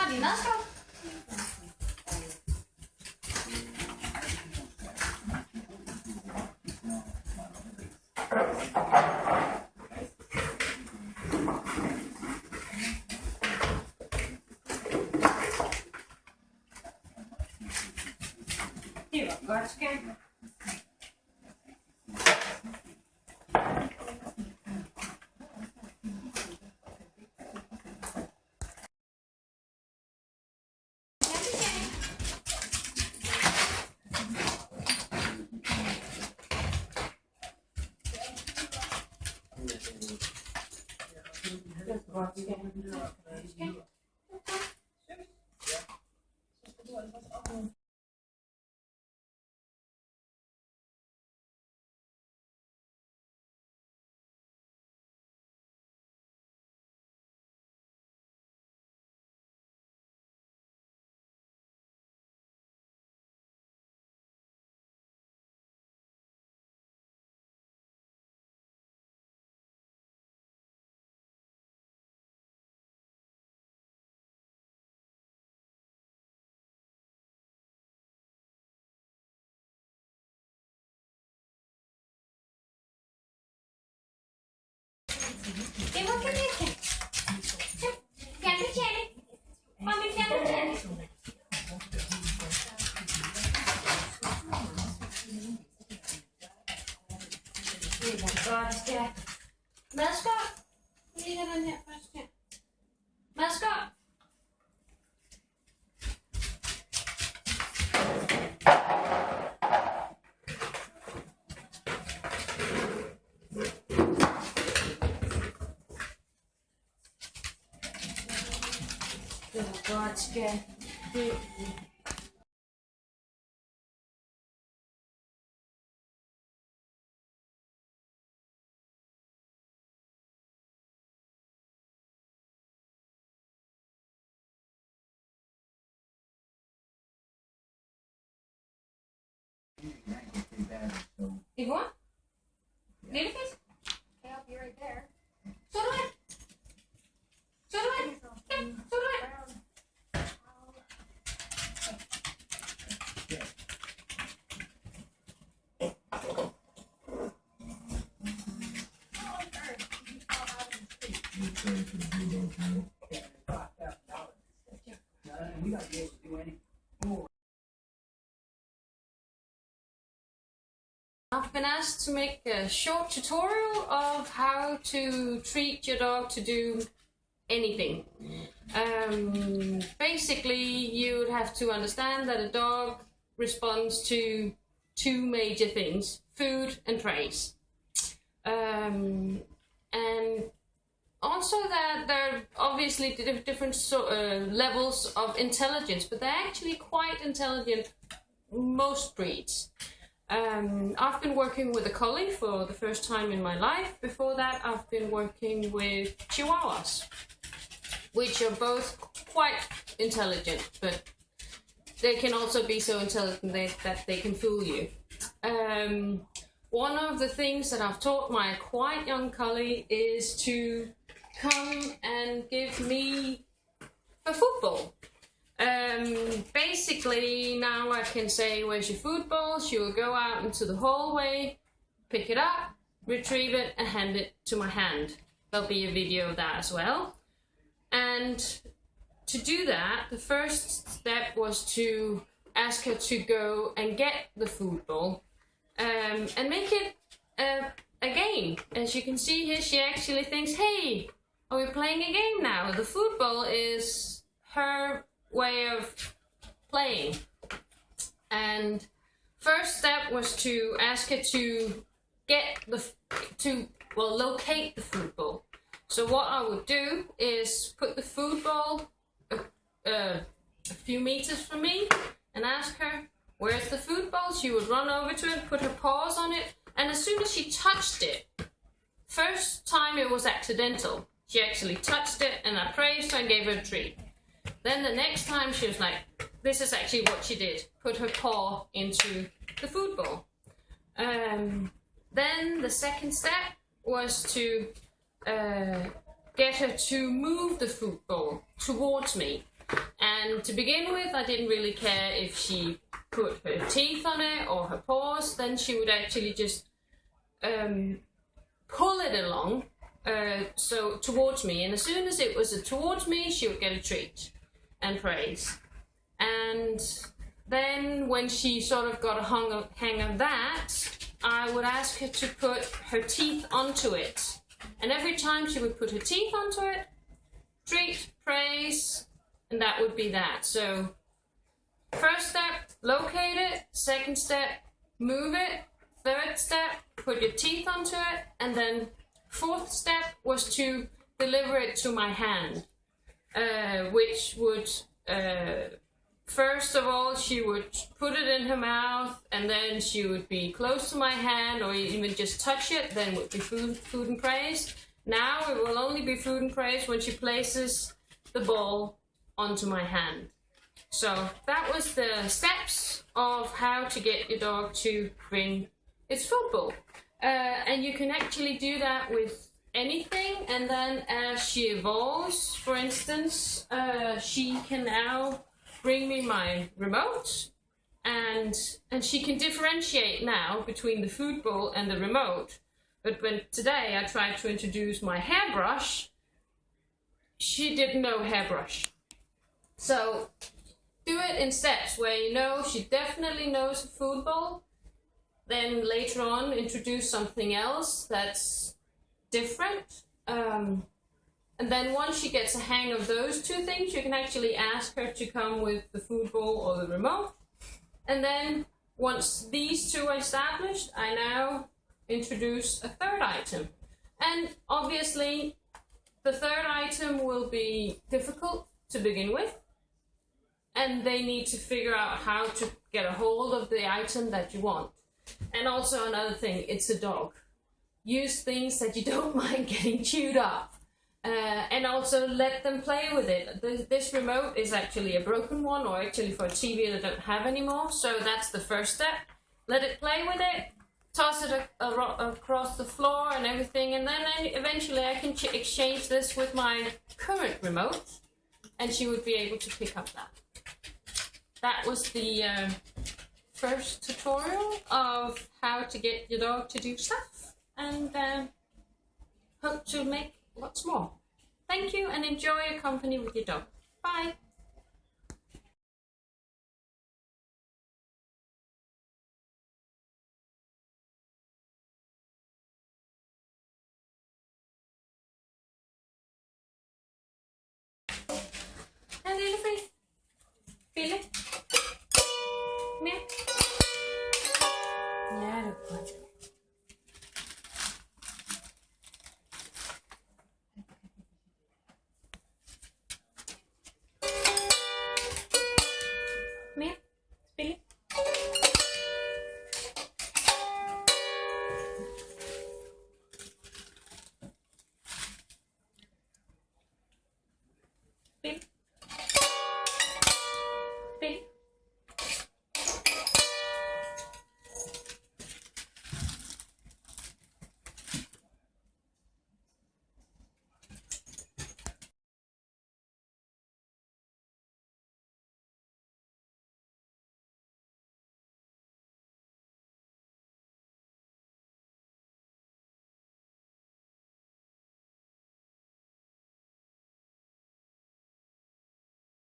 Har din madskål? Det var godt, skat. Det var Camilla. Fjernbetjening. Og min fjernbetjening. Det var godt, skat. Madskål. Vi ligger den her først her. Madskål. Det var godt, skat. Yvonne? Lille fisk? I'll be right there. Så du hen? Så du hen? Ja, så du hen? I've been asked to make a short tutorial of how to treat your dog to do anything. Basically, you would have to understand that a dog responds to two major things: food and praise. And also that there are obviously different levels of intelligence, but they're actually quite intelligent, most breeds. I've been working with a Collie for the first time in my life. Before that, I've been working with Chihuahuas, which are both quite intelligent, but they can also be so intelligent that they can fool you. One of the things that I've taught my quite young Collie is to come and give me a football. Basically, now I can say, where's your food bowl? She will go out into the hallway, pick it up, retrieve it, and hand it to my hand. There'll be a video of that as well. And to do that, the first step was to ask her to go and get the food bowl and make it a game. As you can see here, she actually thinks, hey, are we playing a game now? The food bowl is her way of playing. And first step was to ask her to locate the food bowl. So what I would do is put the food bowl a few meters from me and ask her, where's the food bowl? She would run over to it, put her paws on it, and as soon as she touched it, first time it was accidental. She actually touched it and I praised her and gave her a treat. Then the next time she was like, this is actually what she did, put her paw into the food bowl. Then the second step was to get her to move the food bowl towards me. And to begin with, I didn't really care if she put her teeth on it or her paws. Then she would actually just pull it along, so towards me. And as soon as it was towards me, she would get a treat and praise. And then when she sort of got a hang of that, I would ask her to put her teeth onto it. And every time she would put her teeth onto it, treat, praise, and that would be that. So first step, locate it. Second step, move it. Third step, put your teeth onto it. And then fourth step was to deliver it to my hand, which would, first of all, she would put it in her mouth, and then she would be close to my hand, or even just touch it, then would be food and praise. Now it will only be food and praise when she places the ball onto my hand. So that was the steps of how to get your dog to bring its food bowl. And you can actually do that with anything, and then as she evolves, for instance, she can now bring me my remote, and she can differentiate now between the food bowl and the remote. But when today I tried to introduce my hairbrush, she didn't know hairbrush. So do it in steps where you know she definitely knows a food bowl. Then later on introduce something else that's different. And then once she gets a hang of those two things, you can actually ask her to come with the food bowl or the remote. And then once these two are established, I now introduce a third item. And obviously the third item will be difficult to begin with, and they need to figure out how to get a hold of the item that you want. And also another thing, it's a dog. Use things that you don't mind getting chewed up. And also let them play with it. This remote is actually a broken one, or actually for a TV that I don't have anymore. So that's the first step. Let it play with it, toss it across the floor and everything, and then eventually I can exchange this with my current remote, and she would be able to pick up that. That was the first tutorial of how to get your dog to do stuff, and hope to make lots more. Thank you, and enjoy your company with your dog. Bye! En lille fri. Bille. Mere. Ja, det er godt. Mere. Spille. Spille. Spille.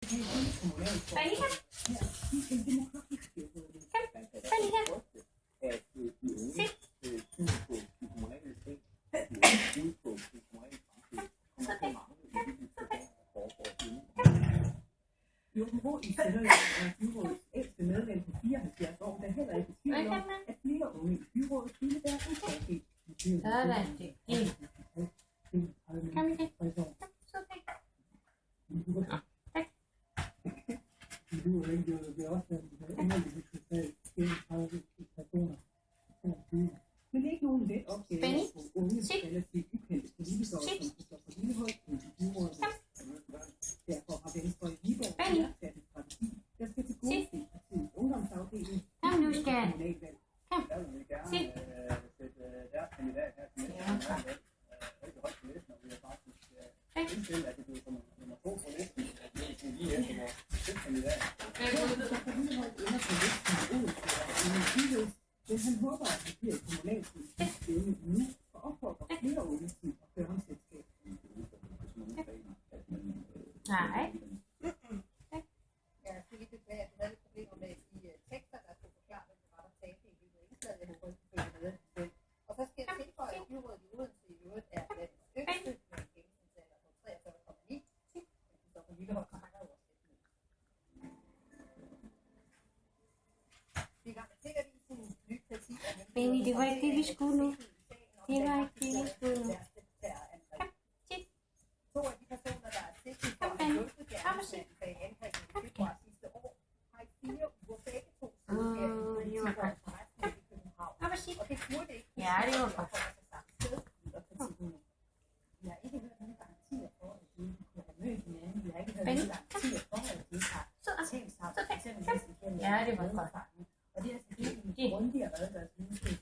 Fanny her. Kom, Fanny her. Sit. Jo, i Sønderjylland er byrådets ældste medlem på 74 år, der heller ikke tvivl om, at flere unge i byrådet ville være en fordel. Sådan, det er Kom igen. Så tak. Men det er ikke nogen let opgave for unge relativt ukendte politikere, som står for Lillehold i byrådet. Derfor har Venstre i Viborg iværksat en strategi, der skal tilgodese partiets ungdomsafdeling. Kom nu, skat. Kom. Jeg vil gerne sætte deres kandidat her til næste rigtig højt på listen, og vi har faktisk indstillet, at det bliver som nummer 2 på listen, at det er lige efter kandidat. Så får vi holdt ender på listen i Odense og i Collies, men han håber, at det bliver et kommunalpolitisk stævne nu, og opfordrer flere unge til at føre ham selskab. Nej. Jeg skal lige beklage, at du havde lidt problemer med de tekster, der skulle forklare, hvad det var, der talte i det indslag. Jeg håber, at du følger med selv. Og så skal jeg tilføje, at byrådet i Odense i øvrigt er landets yngste med en gennemsnitsalder på 43,9. Det står på Lillehold, så snakker over Vi er gang med TV-avisen, ny kritik af Baby, det var ikke det, vi skulle nu. Det var ikke det, vi skulle nu. To af de personer, der er sigtet for at have hjulpet gerningsmanden bag angrebet i februar sidste år, har i 4 uger begge to siddet her i politiforretningen i København. Og det burde ikke kunne Ja, det var godt. sig samme sted, lyder kritikken. Vi har ikke hørt nogen garantier for, at de ikke kunne have mødt hinanden. Vi har ikke hørt nogen garantier for, at de ikke har talt sammen. Ja, det var godt. Og det er selvfølgelig en grundigere redegørelse, vi skal